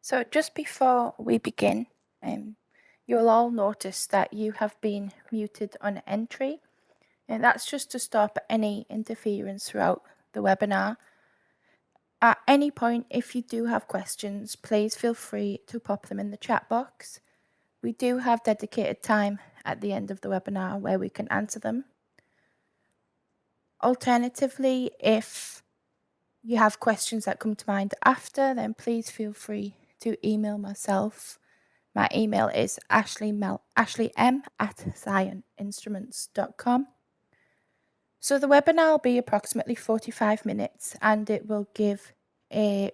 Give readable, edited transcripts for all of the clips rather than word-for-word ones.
So just before we begin, you'll all notice that you have been muted on entry, and that's just to stop any interference throughout the webinar. At any point, if you do have questions, please feel free to pop them in the chat box. We do have dedicated time at the end of the webinar where we can answer them. Alternatively, if you have questions that come to mind after, then please feel free to email myself. My email is ashleym@scioninstruments.com. So the webinar will be approximately 45 minutes and it will give a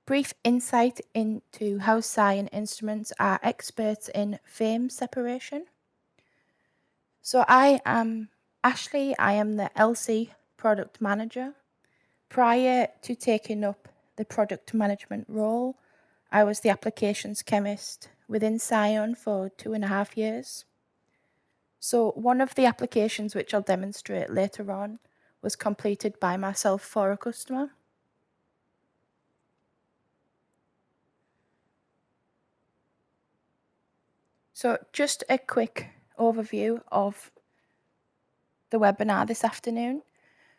brief insight into how SCION Instruments are experts in flame separation. So I am Ashley, I am the LC product manager. Prior to taking up the product management role, I was the applications chemist within SCION for 2.5 years. So one of the applications which I'll demonstrate later on was completed by myself for a customer. So just a quick overview of the webinar this afternoon.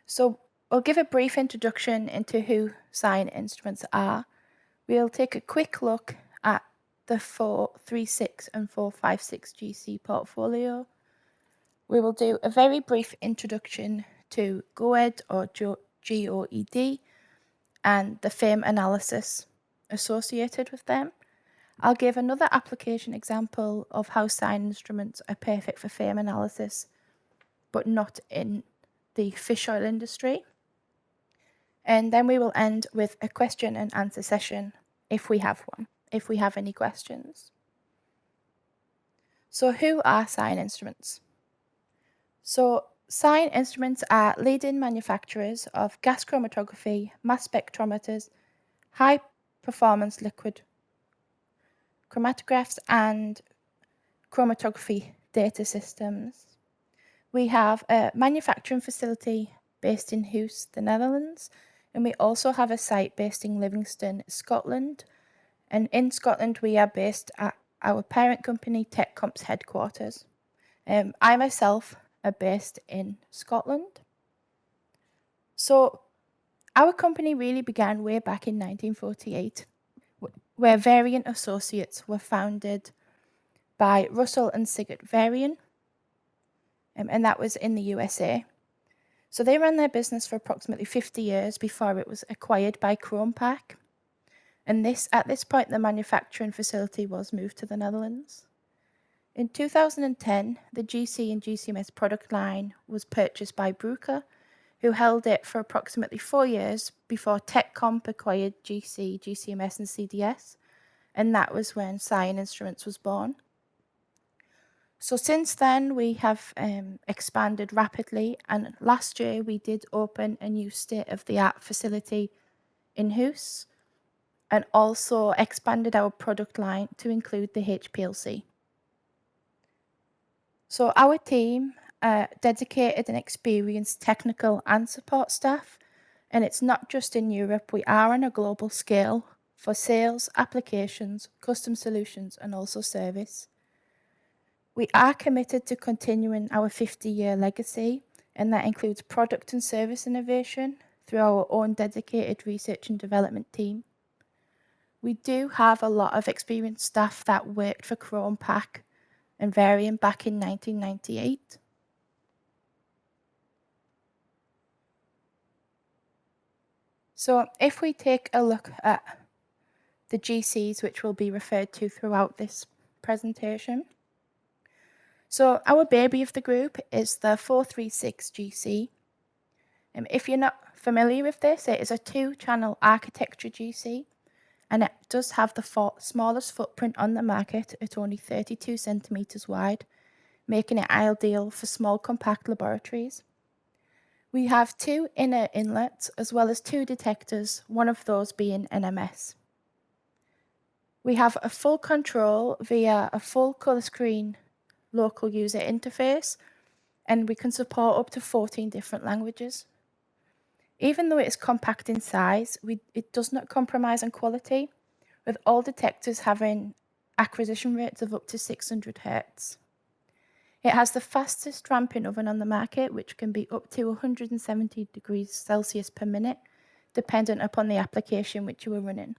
So we'll give a brief introduction into who SCION Instruments are. We'll take a quick look at the 436 and 456 GC portfolio. We will do a very brief introduction to GOED or GOED and the flame analysis associated with them. I'll give another application example of how SCION instruments are perfect for flame analysis, but not in the fish oil industry. And then we will end with a question and answer session if we have one, if we have any questions. So who are SCION Instruments? So SCION Instruments are leading manufacturers of gas chromatography, mass spectrometers, high performance liquid chromatographs and chromatography data systems. We have a manufacturing facility based in Hoos, the Netherlands, and we also have a site based in Livingston, Scotland. And in Scotland, we are based at our parent company, TechComp's headquarters. I myself are based in Scotland. So our company really began way back in 1948, where Varian Associates were founded by Russell and Sigurd Varian, and that was in the USA. So they ran their business for approximately 50 years before it was acquired by Chromapack. And at this point, the manufacturing facility was moved to the Netherlands. In 2010, the GC and GCMS product line was purchased by Bruker, who held it for approximately 4 years before TechComp acquired GC, GCMS, and CDS, and that was when SCION Instruments was born. So since then, we have expanded rapidly, and last year we did open a new state-of-the-art facility in Hoos, and also expanded our product line to include the HPLC. So our team are dedicated and experienced technical and support staff, and it's not just in Europe, we are on a global scale for sales, applications, custom solutions, and also service. We are committed to continuing our 50-year legacy, and that includes product and service innovation through our own dedicated research and development team. We do have a lot of experienced staff that worked for Chromapack and Varian back in 1998. So if we take a look at the GCs, which will be referred to throughout this presentation. So our baby of the group is the 436 GC. If you're not familiar with this, it is a 2-channel architecture GC, and it does have the smallest footprint on the market at only 32 centimeters wide, making it ideal for small compact laboratories. We have 2 inner inlets as well as 2 detectors, one of those being NMS. We have a full control via a full color screen local user interface, and we can support up to 14 different languages. Even though it is compact in size, it does not compromise on quality. with all detectors having acquisition rates of up to 600 Hz. It has the fastest ramping oven on the market, which can be up to 170 degrees Celsius per minute, dependent upon the application which you are running.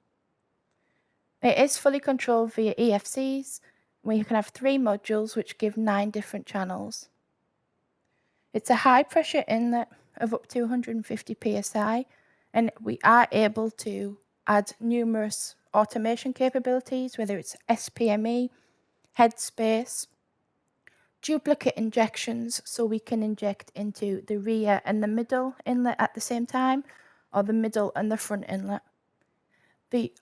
It is fully controlled via EFCs, where you can have 3 modules which give 9 different channels. It's a high pressure inlet of up to 150 psi, and we are able to add numerous automation capabilities, whether it's SPME, headspace, duplicate injections, so we can inject into the rear and the middle inlet at the same time, or the middle and the front inlet. The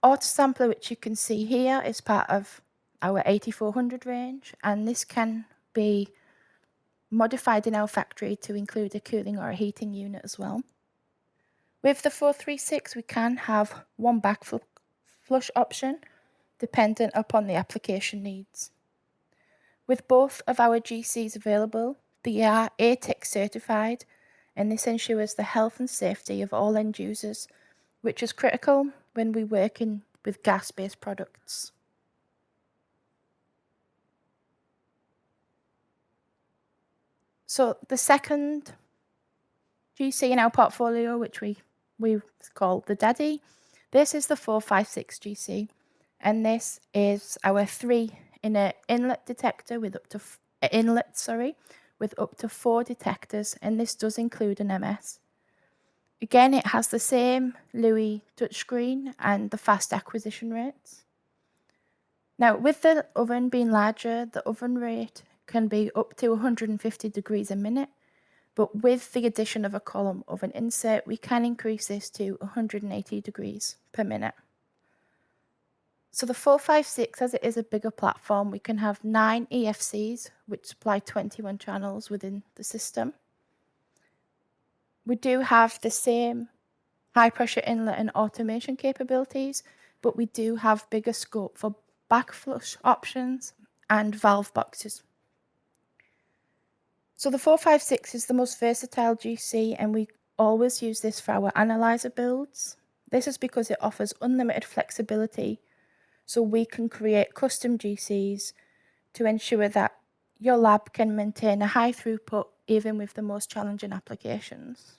autosampler, which you can see here, is part of our 8400 range, and this can be modified in our factory to include a cooling or a heating unit as well. With the 436, we can have one backflush option dependent upon the application needs. With both of our GCs available, they are ATEX certified, and this ensures the health and safety of all end users, which is critical when we're working with gas-based products. So the second GC in our portfolio, which we call the Daddy, this is the 456 GC, and this is our 3 inlet detector with up to with up to 4 detectors, and this does include an MS. Again, it has the same Louis touchscreen and the fast acquisition rates. Now, with the oven being larger, the oven rate can be up to 150 degrees a minute, but with the addition of a column oven insert, we can increase this to 180 degrees per minute. So the 456, as it is a bigger platform, we can have 9 EFCs, which supply 21 channels within the system. We do have the same high pressure inlet and automation capabilities, but we do have bigger scope for backflush options and valve boxes. So the 456 is the most versatile GC, and we always use this for our analyzer builds. This is because it offers unlimited flexibility, so we can create custom GCs to ensure that your lab can maintain a high throughput even with the most challenging applications.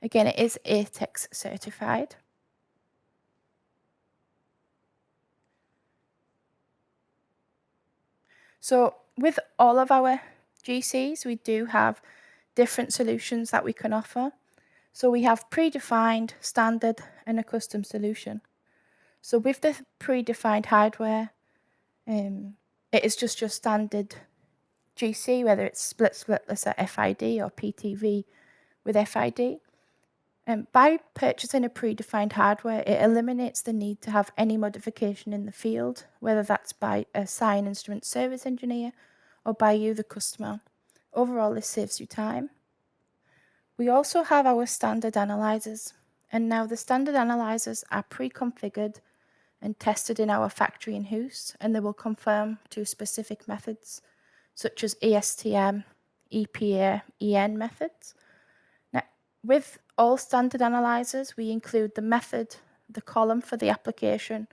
Again, it is ATEX certified. So with all of our GCs, we do have different solutions that we can offer. So we have predefined, standard, and a custom solution. So with the predefined hardware, it is just your standard GC, whether it's splitless at FID or PTV with FID. By purchasing a predefined hardware, it eliminates the need to have any modification in the field, whether that's by a SCION Instruments service engineer or by you, the customer. Overall, this saves you time. We also have our standard analyzers, and now the standard analyzers are pre-configured and tested in our factory in Hoos, and they will conform to specific methods such as ASTM, EPA, EN methods. Now, with all standard analyzers, we include the method, the column for the application,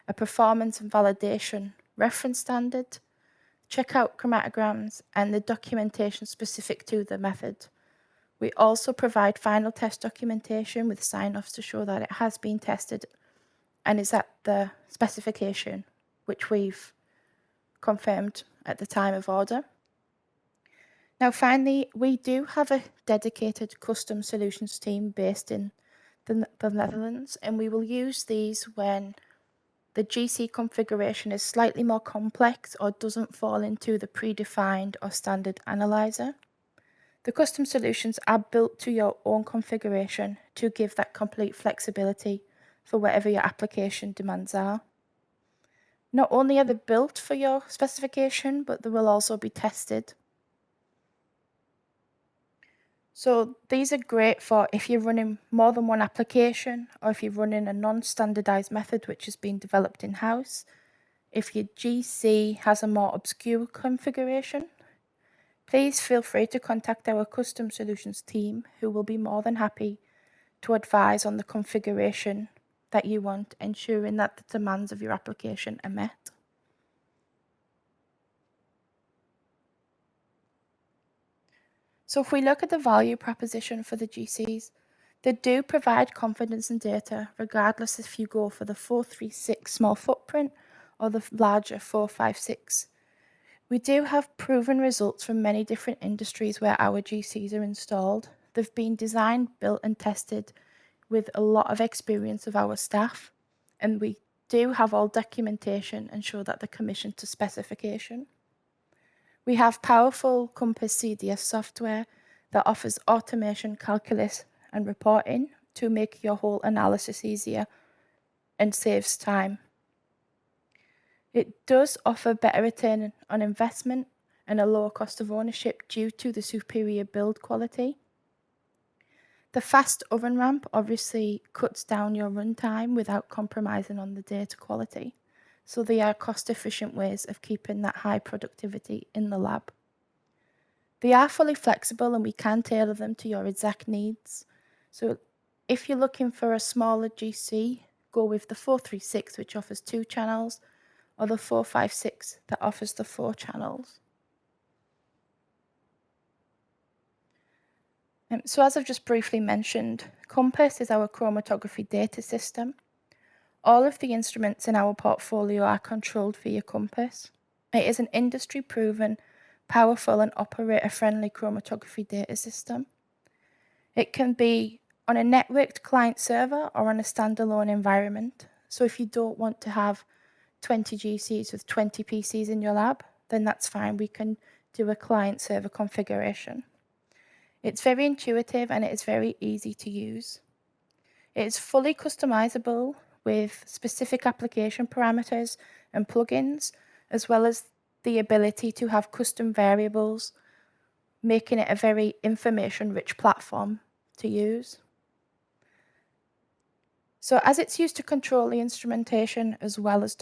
a performance and validation reference standard, checkout chromatograms, and the documentation specific to the method. We also provide final test documentation with sign-offs to show that it has been tested and is at the specification which we've confirmed at the time of order. Now, finally, we do have a dedicated custom solutions team based in the Netherlands, and we will use these when the GC configuration is slightly more complex or doesn't fall into the predefined or standard analyzer. The custom solutions are built to your own configuration to give that complete flexibility for whatever your application demands are. Not only are they built for your specification, but they will also be tested. So these are great for if you're running more than one application, or if you're running a non-standardized method which has been developed in-house. If your GC has a more obscure configuration, please feel free to contact our custom solutions team, who will be more than happy to advise on the configuration that you want, ensuring that the demands of your application are met. So if we look at the value proposition for the GCs, they do provide confidence in data, regardless if you go for the 436 small footprint or the larger 456. We do have proven results from many different industries where our GCs are installed. They've been designed, built and tested with a lot of experience of our staff, and we do have all documentation and show that they're commissioned to specification. We have powerful Compass CDS software that offers automation, calculus and reporting to make your whole analysis easier and saves time. It does offer better return on investment and a lower cost of ownership due to the superior build quality. The fast oven ramp obviously cuts down your runtime without compromising on the data quality. So they are cost-efficient ways of keeping that high productivity in the lab. They are fully flexible and we can tailor them to your exact needs. So if you're looking for a smaller GC, go with the 436, which offers 2 channels, or the 456 that offers the 4 channels. So as I've just briefly mentioned, Compass is our chromatography data system. All of the instruments in our portfolio are controlled via Compass. It is an industry-proven, powerful and operator-friendly chromatography data system. It can be on a networked client server or on a standalone environment. So if you don't want to have 20 GCs with 20 PCs in your lab, then that's fine. We can do a client server configuration. It's very intuitive and it is very easy to use. It is fully customizable with specific application parameters and plugins, as well as the ability to have custom variables, making it a very information-rich platform to use. So as it's used to control the instrumentation as well as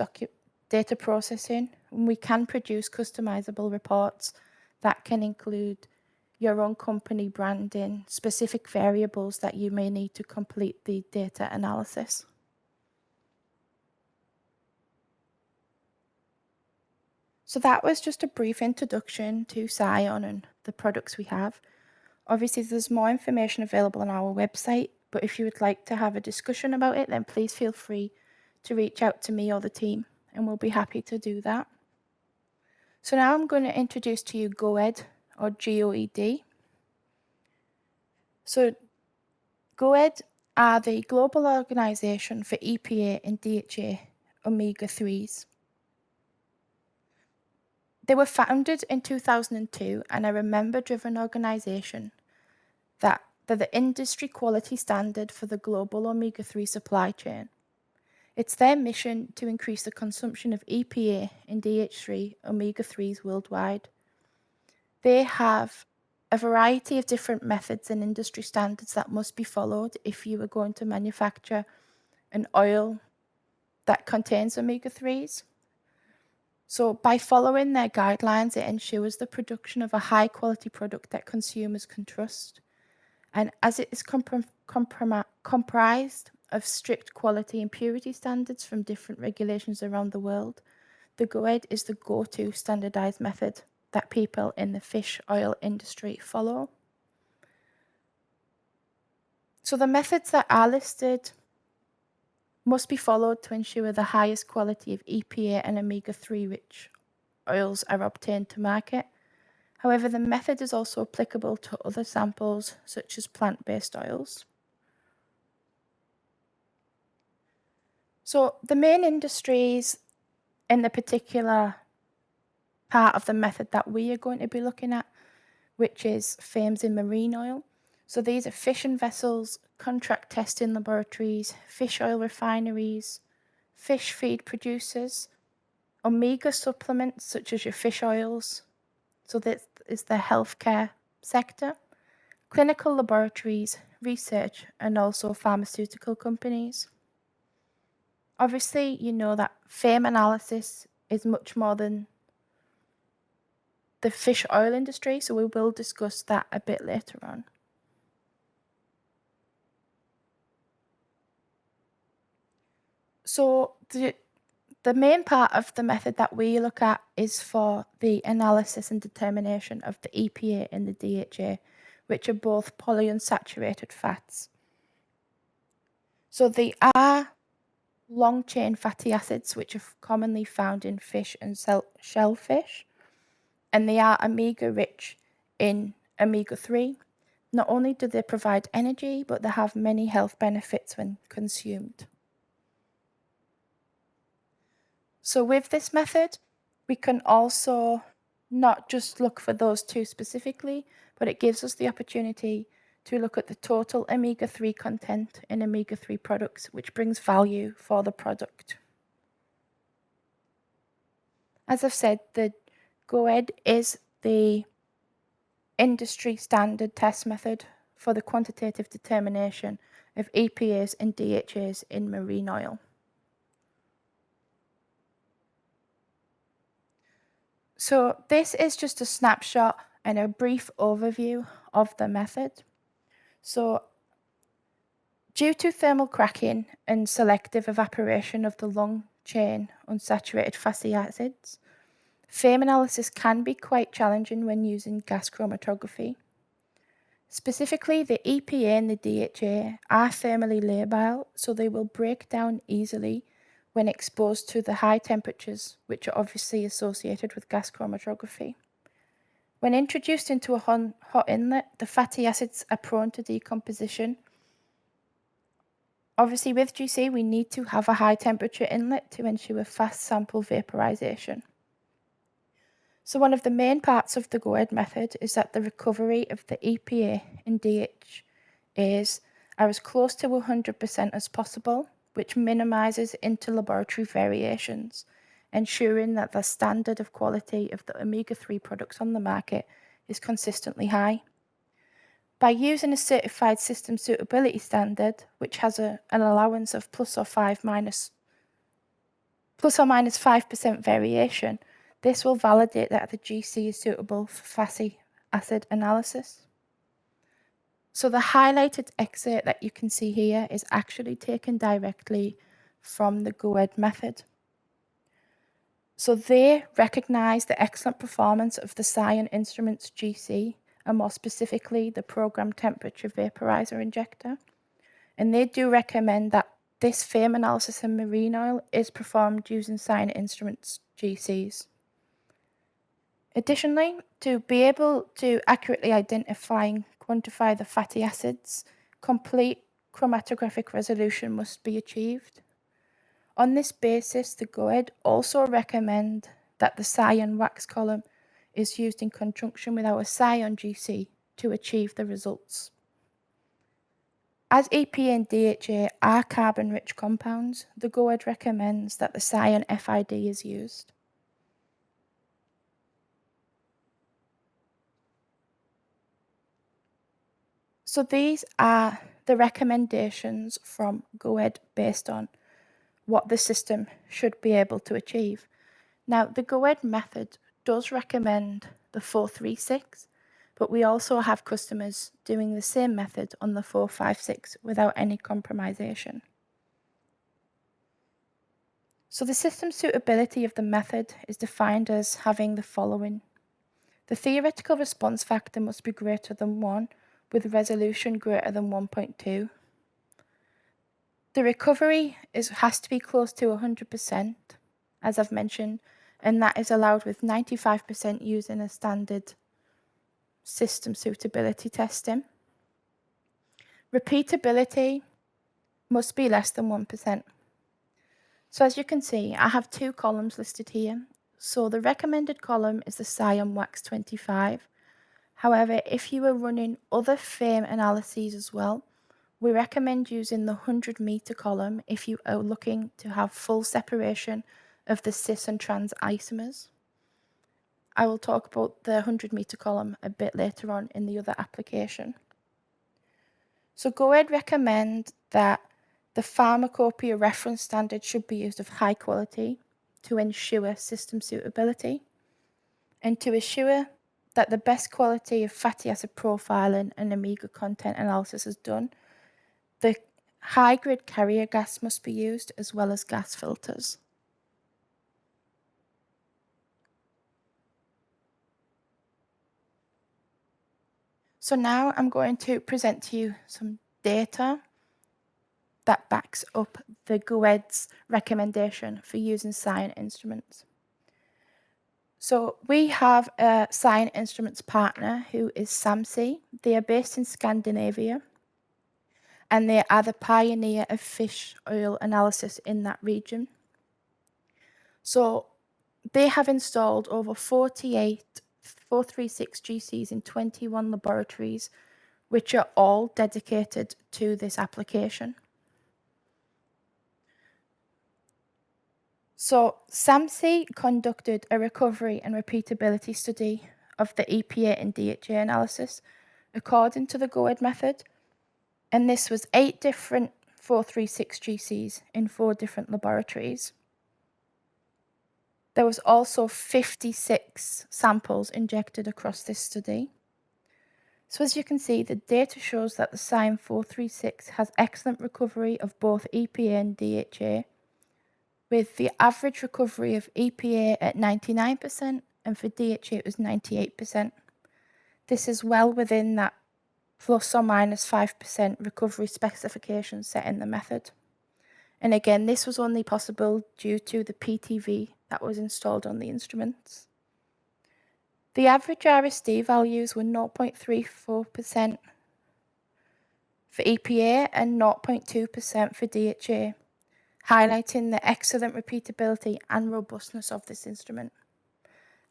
data processing, we can produce customizable reports that can include your own company branding, specific variables that you may need to complete the data analysis. So that was just a brief introduction to SCION and the products we have. Obviously, there's more information available on our website, but if you would like to have a discussion about it, then please feel free to reach out to me or the team, and we'll be happy to do that. So now I'm going to introduce to you GOED or GOED. So GOED are the Global Organization for EPA and DHA omega-3s. They were founded in 2002 and are a member-driven organization that they're the industry quality standard for the global omega-3 supply chain. It's their mission to increase the consumption of EPA and DHA omega-3s worldwide. They have a variety of different methods and industry standards that must be followed if you are going to manufacture an oil that contains omega-3s. So by following their guidelines, it ensures the production of a high quality product that consumers can trust. And as it is comprised of strict quality and purity standards from different regulations around the world, the GOED is the go-to standardized method that people in the fish oil industry follow. So the methods that are listed must be followed to ensure the highest quality of EPA and omega-3 rich oils are obtained to market. However, the method is also applicable to other samples such as plant-based oils. So the main industries in the particular part of the method that we are going to be looking at, which is FAMES in marine oil. So these are fission vessels, contract testing laboratories, fish oil refineries, fish feed producers, omega supplements such as your fish oils. So that is the healthcare sector, clinical laboratories, research, and also pharmaceutical companies. Obviously, you know that FAME analysis is much more than the fish oil industry, so we will discuss that a bit later on. So the main part of the method that we look at is for the analysis and determination of the EPA and the DHA, which are both polyunsaturated fats. So they are long-chain fatty acids, which are commonly found in fish and shellfish, and they are omega-rich in omega-3. Not only do they provide energy, but they have many health benefits when consumed. So with this method, we can also not just look for those two specifically, but it gives us the opportunity to look at the total omega-3 content in omega-3 products, which brings value for the product. As I've said, the GOED is the industry standard test method for the quantitative determination of EPAs and DHAs in marine oil. So this is just a snapshot and a brief overview of the method. So due to thermal cracking and selective evaporation of the long-chain unsaturated fatty acids, flame analysis can be quite challenging when using gas chromatography. Specifically, the EPA and the DHA are thermally labile, so they will break down easily when exposed to the high temperatures, which are obviously associated with gas chromatography. When introduced into a hot inlet, the fatty acids are prone to decomposition. Obviously, with GC, we need to have a high temperature inlet to ensure fast sample vaporization. So one of the main parts of the GOED method is that the recovery of the EPA and DHAs are as close to 100% as possible, which minimizes interlaboratory variations, ensuring that the standard of quality of the omega-3 products on the market is consistently high. By using a certified system suitability standard, which has an allowance of plus or minus 5% variation, this will validate that the GC is suitable for fatty acid analysis. So the highlighted excerpt that you can see here is actually taken directly from the GOED method. So they recognise the excellent performance of the SCION Instruments GC, and more specifically the program temperature vaporizer injector. And they do recommend that this flame analysis in marine oil is performed using SCION Instruments GCs. Additionally, to be able to accurately identify and quantify the fatty acids, complete chromatographic resolution must be achieved. On this basis, the GOED also recommend that the SCION wax column is used in conjunction with our SCION GC to achieve the results. As EPA and DHA are carbon-rich compounds, the GOED recommends that the SCION FID is used. So these are the recommendations from GOED based on what the system should be able to achieve. Now, the GOED method does recommend the 436, but we also have customers doing the same method on the 456 without any compromisation. So the system suitability of the method is defined as having the following. The theoretical response factor must be greater than 1, with resolution greater than 1.2. The recovery has to be close to 100%, as I've mentioned, and that is allowed with 95% using a standard system suitability testing. Repeatability must be less than 1%. So as you can see, I have two columns listed here. So the recommended column is the SCION Wax 25. However, if you are running other flame analyses as well, we recommend using the 100-meter column if you are looking to have full separation of the cis and trans isomers. I will talk about the 100-meter column a bit later on in the other application. So GOED recommend that the pharmacopoeia reference standard should be used of high quality to ensure system suitability and to assure that the best quality of fatty acid profiling and omega content analysis is done. The high-grade carrier gas must be used as well as gas filters. So now I'm going to present to you some data that backs up the GOED's recommendation for using SCION instruments. So we have a SCION Instruments partner who is SAMSI. They are based in Scandinavia, and they are the pioneer of fish oil analysis in that region. So they have installed over 48 436 GCs in 21 laboratories, which are all dedicated to this application. So SAMSI conducted a recovery and repeatability study of the EPA and DHA analysis according to the GOED method, and this was 8 different 436 GCs in 4 different laboratories. There was also 56 samples injected across this study. So as you can see, the data shows that the SCION 436 has excellent recovery of both EPA and DHA, with the average recovery of EPA at 99% and for DHA it was 98%. This is well within that plus or minus 5% recovery specification set in the method. And again, this was only possible due to the PTV that was installed on the instruments. The average RSD values were 0.34% for EPA and 0.2% for DHA, highlighting the excellent repeatability and robustness of this instrument.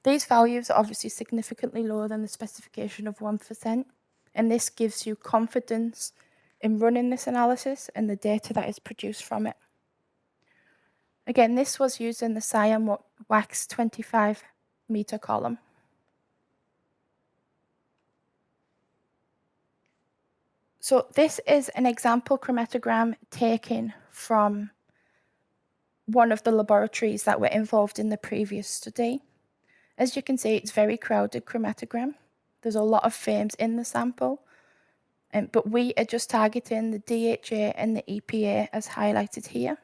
These values are obviously significantly lower than the specification of 1%, and this gives you confidence in running this analysis and the data that is produced from it. Again, this was used in the SCION wax 25 meter column. So this is an example chromatogram taken from one of the laboratories that were involved in the previous study. As you can see, it's very crowded chromatogram. There's a lot of frames in the sample, but we are just targeting the DHA and the EPA as highlighted here.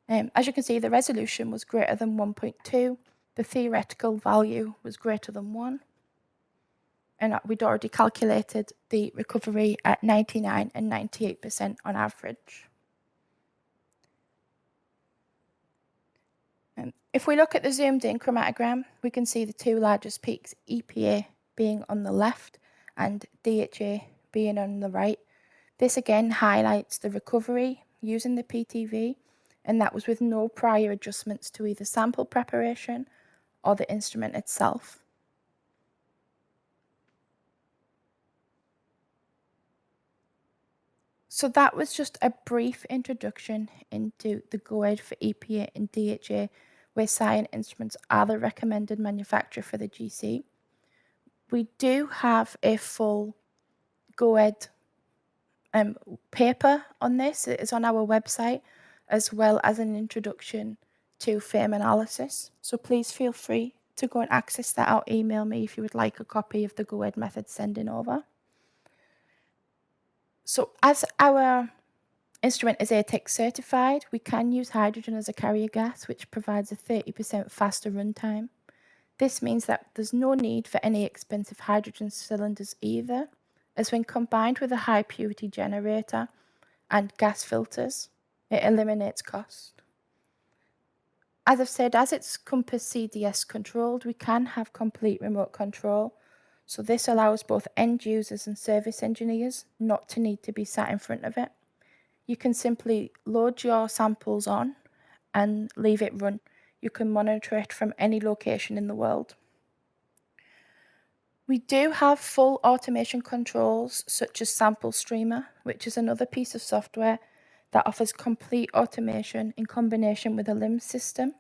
As you can see, the resolution was greater than 1.2. The theoretical value was greater than 1. And we'd already calculated the recovery at 99 and 98% on average. If we look at the zoomed in chromatogram, we can see the 2 largest peaks, EPA being on the left and DHA being on the right. This again highlights the recovery using the PTV, and that was with no prior adjustments to either sample preparation or the instrument itself. So that was just a brief introduction into the GOED for EPA and DHA, where SCION Instruments are the recommended manufacturer for the GC. We do have a full GOED paper on this. It is on our website, as well as an introduction to flame analysis. So please feel free to go and access that or email me if you would like a copy of the GOED method sending over. So as our instrument is ATEX certified, we can use hydrogen as a carrier gas, which provides a 30% faster runtime. This means that there's no need for any expensive hydrogen cylinders either, as when combined with a high purity generator and gas filters, it eliminates cost. As I've said, as it's Compass CDS controlled, we can have complete remote control. So this allows both end users and service engineers not to need to be sat in front of it. You can simply load your samples on and leave it run. You can monitor it from any location in the world. We do have full automation controls such as Sample Streamer, which is another piece of software that offers complete automation in combination with a LIMS system.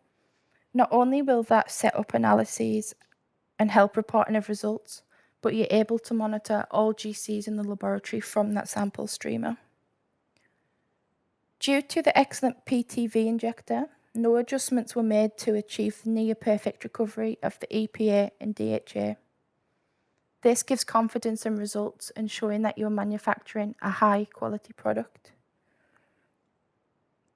Not only will that set up analyses and help reporting of results, but you're able to monitor all GCs in the laboratory from that sample streamer. Due to the excellent PTV injector, no adjustments were made to achieve the near perfect recovery of the EPA and DHA. This gives confidence in results, ensuring that you're manufacturing a high quality product.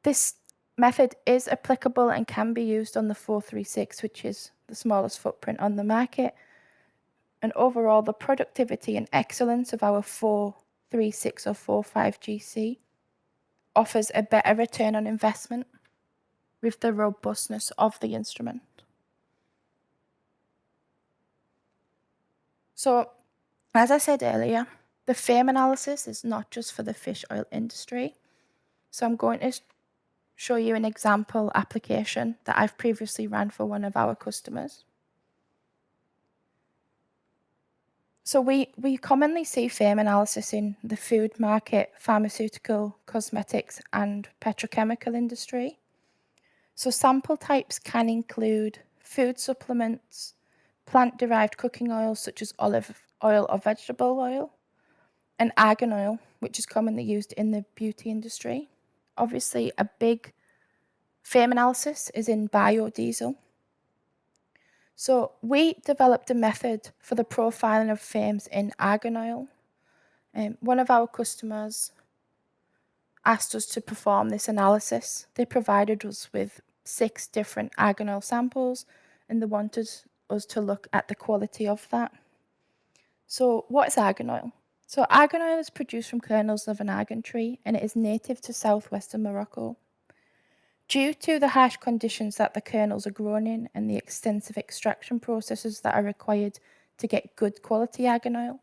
This method is applicable and can be used on the 436, which is the smallest footprint on the market. And overall, the productivity and excellence of our 436 or 45GC offers a better return on investment with the robustness of the instrument. So, as I said earlier, the fame analysis is not just for the fish oil industry. So I'm going to show you an example application that I've previously ran for one of our customers. So we commonly see fame analysis in the food market, pharmaceutical, cosmetics, and petrochemical industry. So sample types can include food supplements, plant-derived cooking oils such as olive oil or vegetable oil, and argan oil, which is commonly used in the beauty industry. Obviously, a big fame analysis is in biodiesel. So we developed a method for the profiling of fames in argan oil. One of our customers asked us to perform this analysis. They provided us with 6 different argan oil samples, and they wanted us to look at the quality of that. So what is argan oil? So argan oil is produced from kernels of an argan tree, and it is native to southwestern Morocco. Due to the harsh conditions that the kernels are grown in and the extensive extraction processes that are required to get good quality argan oil,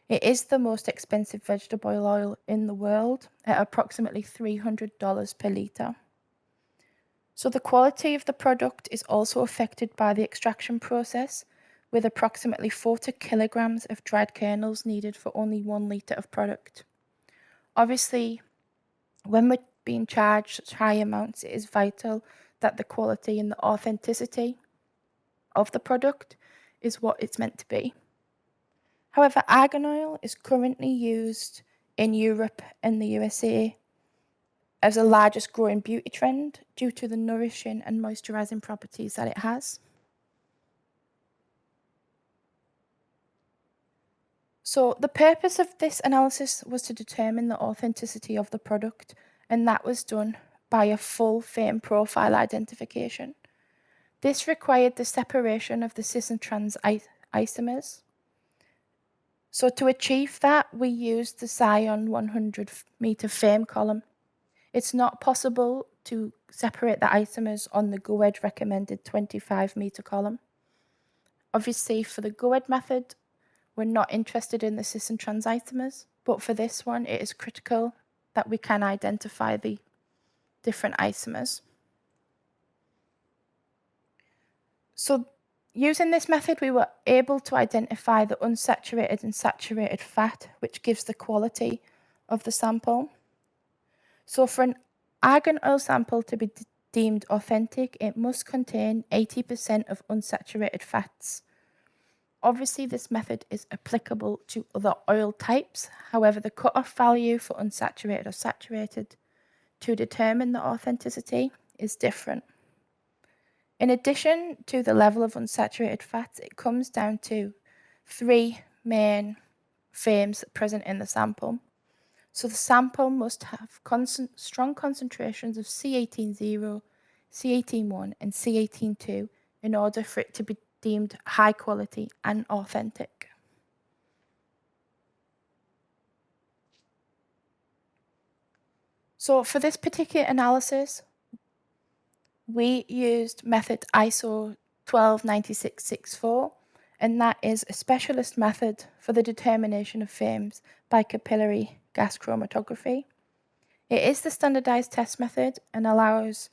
it is the most expensive vegetable oil in the world at approximately $300 per litre. So the quality of the product is also affected by the extraction process, with approximately 40 kilograms of dried kernels needed for only 1 litre of product. Obviously, when we're being charged such high amounts, it is vital that the quality and the authenticity of the product is what it's meant to be. However, argan oil is currently used in Europe and the USA as the largest growing beauty trend due to the nourishing and moisturizing properties that it has. So the purpose of this analysis was to determine the authenticity of the product, and that was done by a full fame profile identification. This required the separation of the cis and trans isomers. So to achieve that, we used the SCION 100 meter fame column. It's not possible to separate the isomers on the GOED recommended 25 meter column. Obviously, for the GOED method, we're not interested in the cis and trans isomers, but for this one, it is critical that we can identify the different isomers. So using this method, we were able to identify the unsaturated and saturated fat, which gives the quality of the sample. So for an argan oil sample to be deemed authentic, it must contain 80% of unsaturated fats. Obviously, this method is applicable to other oil types. However, the cutoff value for unsaturated or saturated to determine the authenticity is different. In addition to the level of unsaturated fats, it comes down to 3 main fames present in the sample. So the sample must have strong concentrations of C18.0, C18.1, and C18.2 in order for it to be deemed high quality and authentic. So for this particular analysis, we used method ISO 129664, and that is a specialist method for the determination of fames by capillary gas chromatography. It is the standardized test method and allows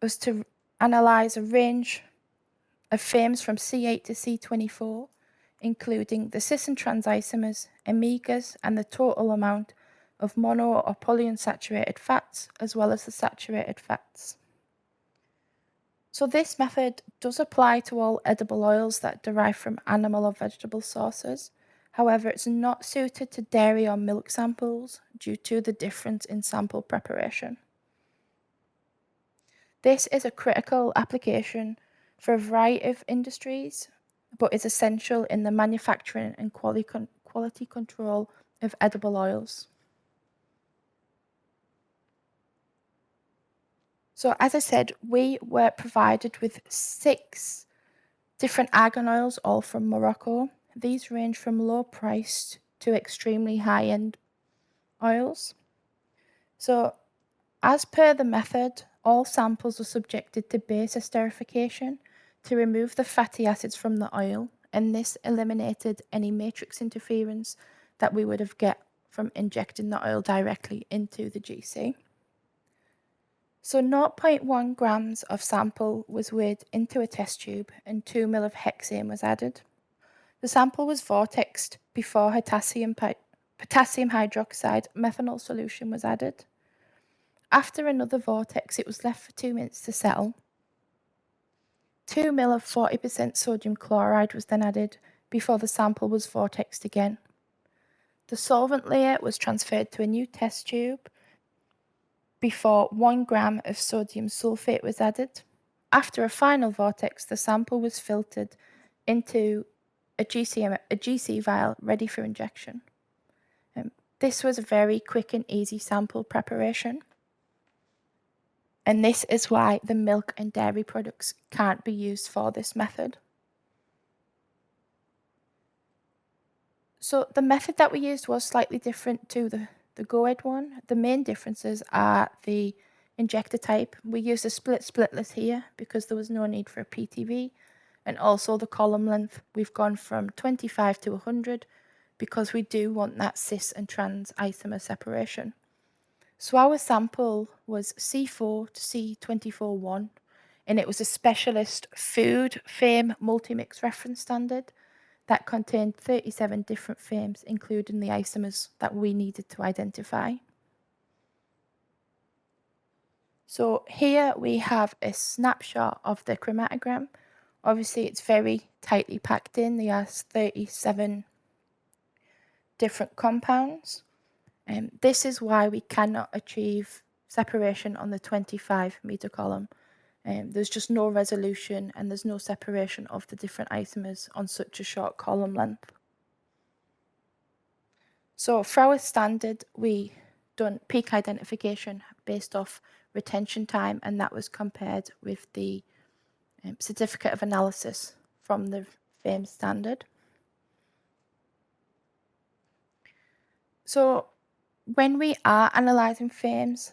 us to analyze a range of fames from C8 to C24, including the cis and trans isomers, omegas, and the total amount of mono or polyunsaturated fats, as well as the saturated fats. So this method does apply to all edible oils that derive from animal or vegetable sources. However, it's not suited to dairy or milk samples due to the difference in sample preparation. This is a critical application for a variety of industries, but is essential in the manufacturing and quality control of edible oils. So as I said, we were provided with 6 different argan oils, all from Morocco. These range from low priced to extremely high-end oils. So as per the method, all samples are subjected to base esterification to remove the fatty acids from the oil, and this eliminated any matrix interference that we would have get from injecting the oil directly into the GC. So 0.1 grams of sample was weighed into a test tube and 2 ml of hexane was added. The sample was vortexed before potassium hydroxide methanol solution was added. After another vortex, it was left for 2 minutes to settle. 2 ml of 40% sodium chloride was then added before the sample was vortexed again. The solvent layer was transferred to a new test tube before 1 gram of sodium sulfate was added. After a final vortex, the sample was filtered into a GC vial ready for injection. This was a very quick and easy sample preparation. And this is why the milk and dairy products can't be used for this method. So the method that we used was slightly different to the GOED one. The main differences are the injector type. We used a splitless here because there was no need for a PTV, and also the column length. We've gone from 25 to 100 because we do want that cis and trans isomer separation. So our sample was C4 to C24-1, and it was a specialist food FAME multi-mix reference standard that contained 37 different FAMEs, including the isomers that we needed to identify. So here we have a snapshot of the chromatogram. Obviously, it's very tightly packed in. There are 37 different compounds. This is why we cannot achieve separation on the 25-meter column. There's just no resolution and there's no separation of the different isomers on such a short column length. So for our standard, we done peak identification based off retention time, and that was compared with the certificate of analysis from the FAME standard. So when we are analysing FAMEs,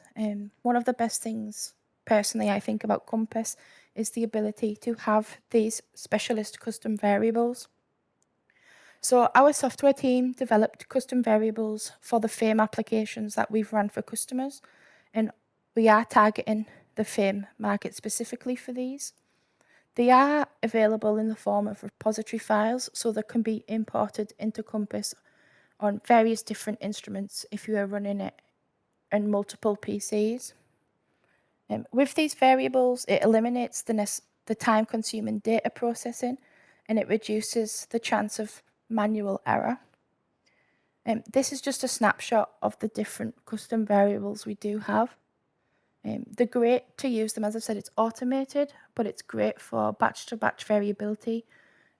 one of the best things personally I think about Compass is the ability to have these specialist custom variables. So our software team developed custom variables for the FAME applications that we've run for customers, and we are targeting the FAME market specifically for these. They are available in the form of repository files, so they can be imported into Compass on various different instruments if you are running it in multiple PCs. With these variables, it eliminates the time-consuming data processing, and it reduces the chance of manual error. This is just a snapshot of the different custom variables we do have. They're great to use them. As I've said, it's automated, but it's great for batch-to-batch variability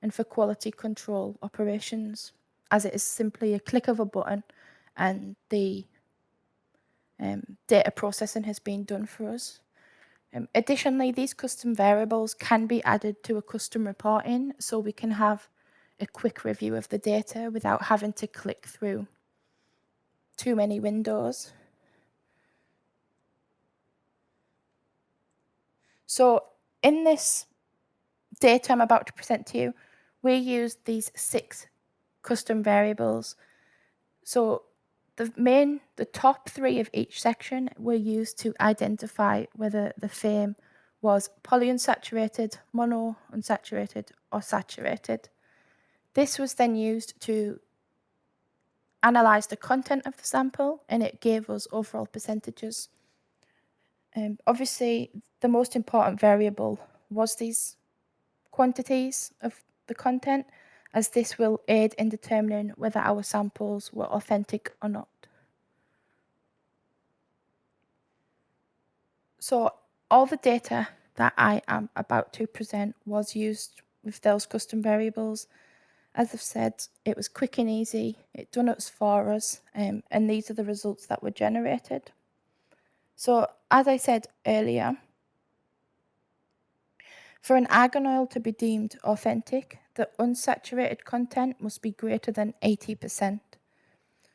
and for quality control operations, as it is simply a click of a button and the data processing has been done for us. Additionally, these custom variables can be added to a custom reporting, so we can have a quick review of the data without having to click through too many windows. So in this data I'm about to present to you, we use these 6 custom variables. So the top 3 of each section were used to identify whether the FAME was polyunsaturated, monounsaturated, or saturated. This was then used to analyze the content of the sample, and it gave us overall percentages. Obviously, the most important variable was these quantities of the content, as this will aid in determining whether our samples were authentic or not. So all the data that I am about to present was used with those custom variables. As I've said, it was quick and easy, it done it for us, and these are the results that were generated. So as I said earlier, For an argan oil to be deemed authentic, the unsaturated content must be greater than 80%.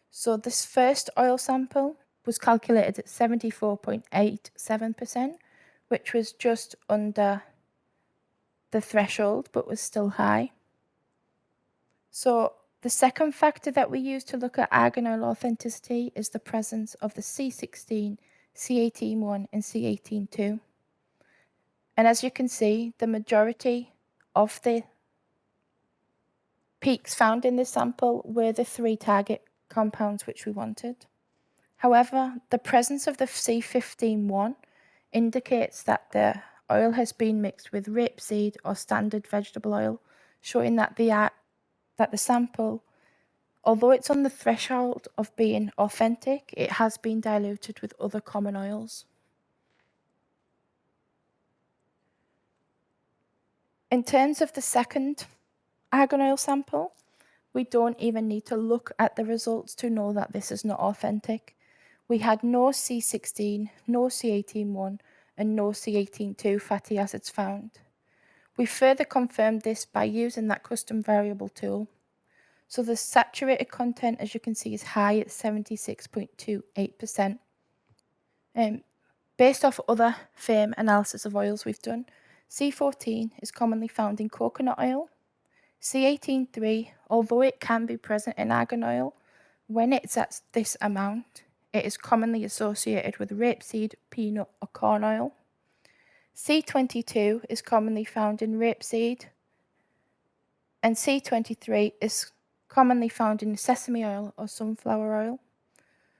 So this first oil sample was calculated at 74.87%, which was just under the threshold, but was still high. So the second factor that we use to look at argan oil authenticity is the presence of the C16, C18-1, and C18-2. And as you can see, the majority of the peaks found in this sample were the 3 target compounds which we wanted. However, the presence of the C15-1 indicates that the oil has been mixed with rapeseed or standard vegetable oil, showing that the sample, although it's on the threshold of being authentic, it has been diluted with other common oils. In terms of the second argan oil sample, we don't even need to look at the results to know that this is not authentic. We had no C16, no C18-1, and no C18-2 fatty acids found. We further confirmed this by using that custom variable tool. So the saturated content, as you can see, is high at 76.28%. Based off other FAME analysis of oils we've done, C14 is commonly found in coconut oil. C18-3, although it can be present in argan oil, when it's at this amount, it is commonly associated with rapeseed, peanut, or corn oil. C22 is commonly found in rapeseed, and C23 is commonly found in sesame oil or sunflower oil.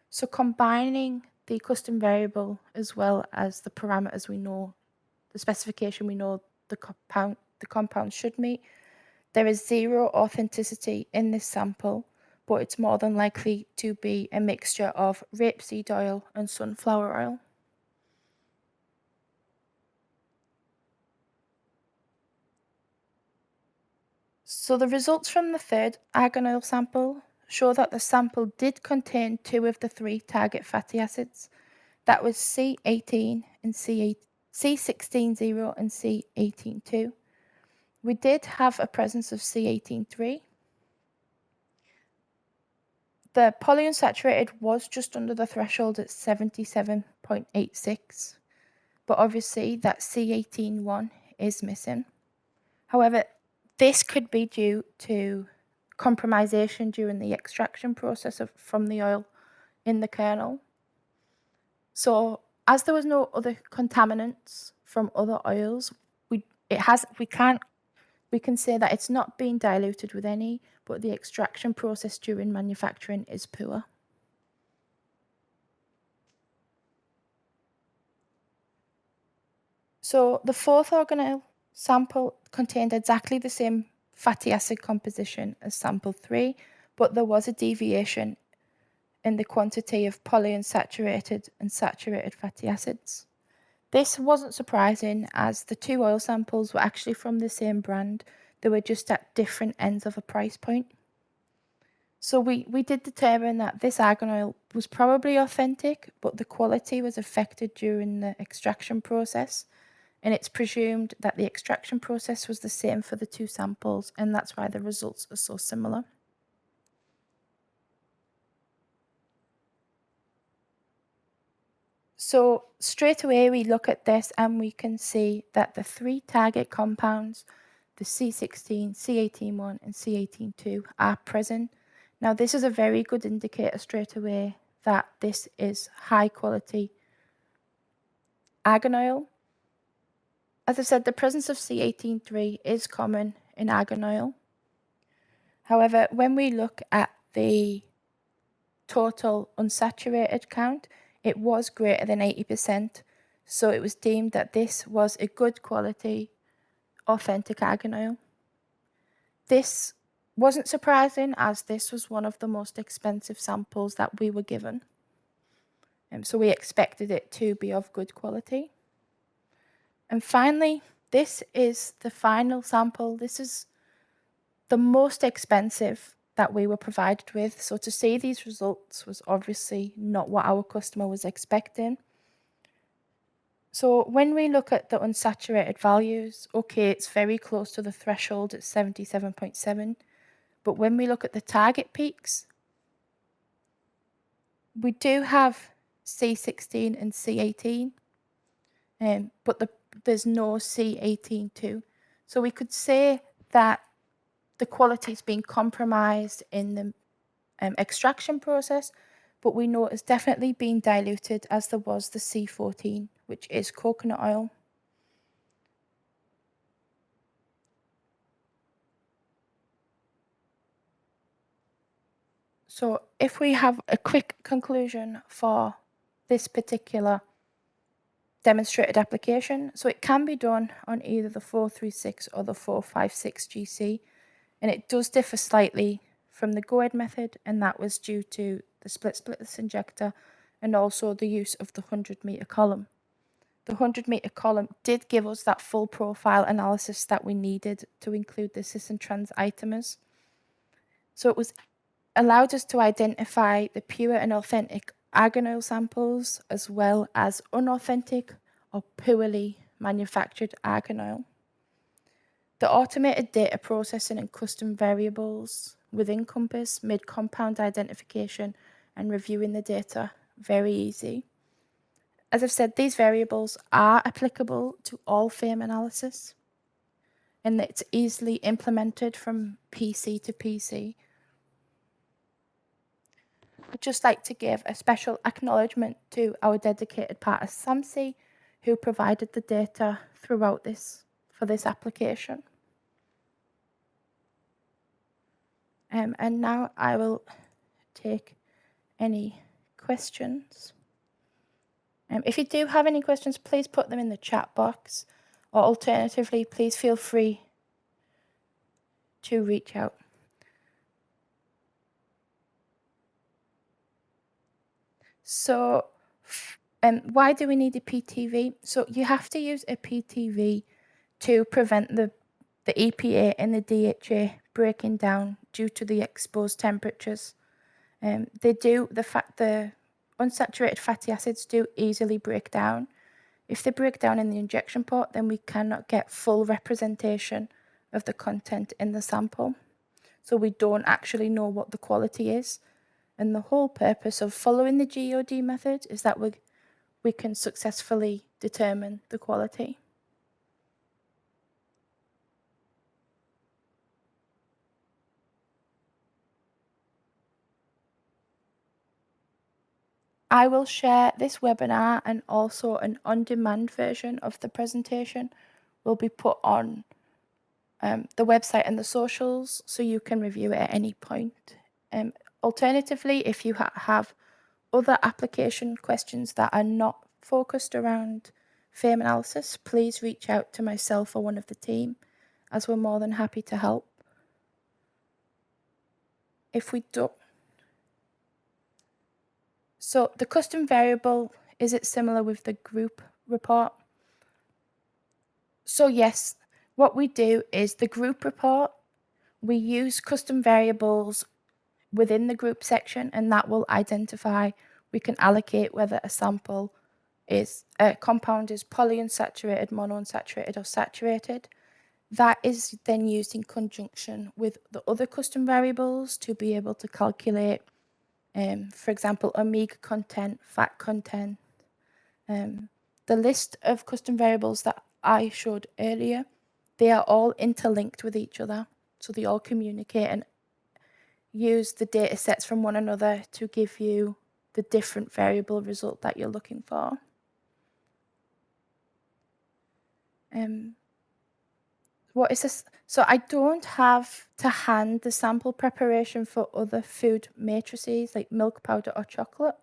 So combining the custom variable as well as the parameters we know, the specification we know the compound should meet, there is zero authenticity in this sample, but it's more than likely to be a mixture of rapeseed oil and sunflower oil. So the results from the third argan oil sample show that the sample did contain 2 of the 3 target fatty acids. That was C18 and C16-0 and C18-2. We did have a presence of C18-3. The polyunsaturated was just under the threshold at 77.86, but obviously that C18-1 is missing. However, this could be due to compromisation during the extraction process from the oil in the kernel. So as there was no other contaminants from other oils, we can say that it's not being diluted with any, but the extraction process during manufacturing is poor. So the fourth argan oil sample contained exactly the same fatty acid composition as sample 3, but there was a deviation in the quantity of polyunsaturated and saturated fatty acids. This wasn't surprising, as the 2 oil samples were actually from the same brand. They were just at different ends of a price point. So we did determine that this argan oil was probably authentic, but the quality was affected during the extraction process. And it's presumed that the extraction process was the same for the 2 samples, and that's why the results are so similar. So straight away we look at this and we can see that the 3 target compounds, the C16, C18-1 and C18-2 are present. Now this is a very good indicator straight away that this is high quality argan oil. As I said, the presence of C18-3 is common in argan oil. However, when we look at the total unsaturated count, it was greater than 80%, so it was deemed that this was a good quality, authentic argan oil. This wasn't surprising, as this was one of the most expensive samples that we were given. So we expected it to be of good quality. And finally, this is the final sample. This is the most expensive that we were provided with. So to see these results was obviously not what our customer was expecting. So when we look at the unsaturated values, okay, it's very close to the threshold at 77.7, but when we look at the target peaks, we do have C16 and C18, but there's no C18 too. So we could say that the quality is being compromised in the extraction process, but we know it's definitely being diluted as there was the C14, which is coconut oil. So if we have a quick conclusion for this particular demonstrated application, so it can be done on either the 436 or the 456 GC, and it does differ slightly from the GOED method, and that was due to the splitless injector and also the use of the 100-meter column. The 100-meter column did give us that full profile analysis that we needed to include the cis and trans isomers. So it was allowed us to identify the pure and authentic argan oil samples as well as unauthentic or poorly manufactured argan oil. The automated data processing and custom variables within Compass made compound identification and reviewing the data very easy. As I've said, these variables are applicable to all FAME analysis, and it's easily implemented from PC to PC. I'd just like to give a special acknowledgement to our dedicated partner SAMSI, who provided the data throughout this for this application. And now I will take any questions. If you do have any questions, please put them in the chat box, or alternatively, please feel free to reach out. So why do we need a PTV? So you have to use a PTV to prevent the EPA and the DHA breaking down due to the exposed temperatures. The unsaturated fatty acids do easily break down. If they break down in the injection port, then we cannot get full representation of the content in the sample. So we don't actually know what the quality is. And the whole purpose of following the GOED method is that we can successfully determine the quality. I will share this webinar, and also an on-demand version of the presentation will be put on the website and the socials, so you can review it at any point. Alternatively, if you have other application questions that are not focused around FAME analysis, please reach out to myself or one of the team, as we're more than happy to help. If we don't, so the custom variable, is it similar with the group report? So yes, what we do is the group report, we use custom variables within the group section, and that will identify, we can allocate whether a sample is, a compound is polyunsaturated, monounsaturated, or saturated. That is then used in conjunction with the other custom variables to be able to calculate, for example, omega content, fat content. The list of custom variables that I showed earlier, they are all interlinked with each other. So they all communicate and use the data sets from one another to give you the different variable result that you're looking for. What is this? So I don't have to hand the sample preparation for other food matrices like milk powder or chocolate.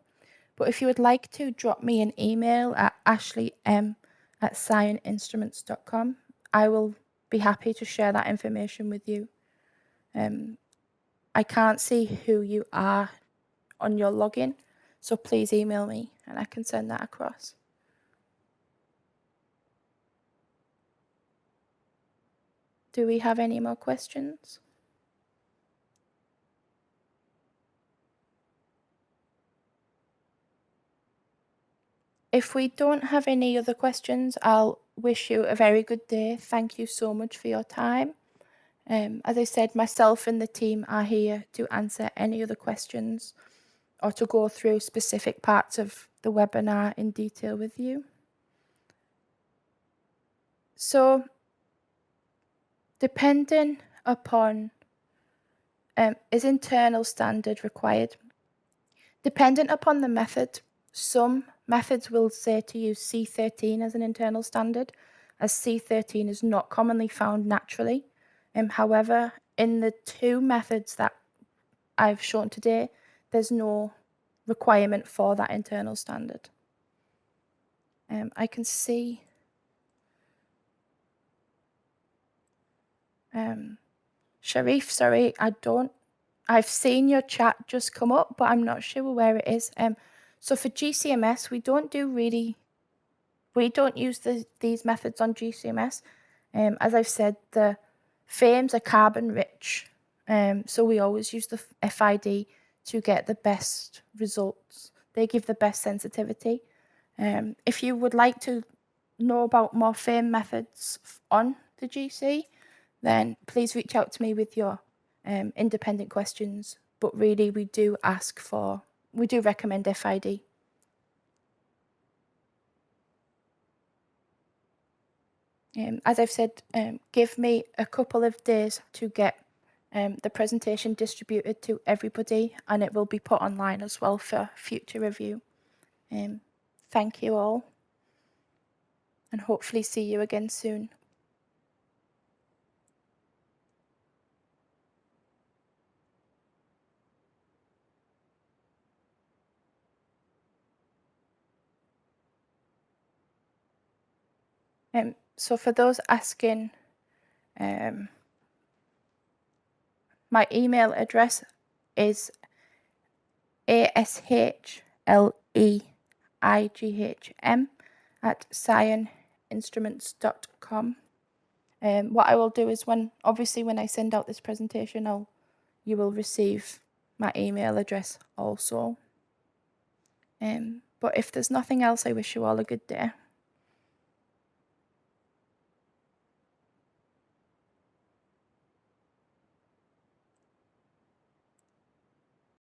But if you would like to, drop me an email at ashleym@scioninstruments.com. I will be happy to share that information with you. I can't see who you are on your login, so please email me and I can send that across. Do we have any more questions? if we don't have any other questions, I'll wish you a very good day. Thank you so much for your time. As I said, myself and the team are here to answer any other questions or to go through specific parts of the webinar in detail with you. So, depending upon, is internal standard required? Dependent upon the method, some methods will say to use C13 as an internal standard, as C13 is not commonly found naturally. However, in the two methods that I've shown today, there's no requirement for that internal standard. I can see Sharif, sorry, I've seen your chat just come up, but I'm not sure where it is. So for GCMS, we don't use these methods on GCMS. As I've said, the FAMEs are carbon rich, so we always use the FID to get the best results. They give the best sensitivity. If you would like to know about more FAME methods on the GC, then please reach out to me with your independent questions. But really, we do recommend FID. As I've said, give me a couple of days to get the presentation distributed to everybody, and it will be put online as well for future review. Thank you all, and hopefully see you again soon. So for those asking, my email address is ashleighm@scioninstruments.com. What I will do is when I send out this presentation, you will receive my email address also. But if there's nothing else, I wish you all a good day.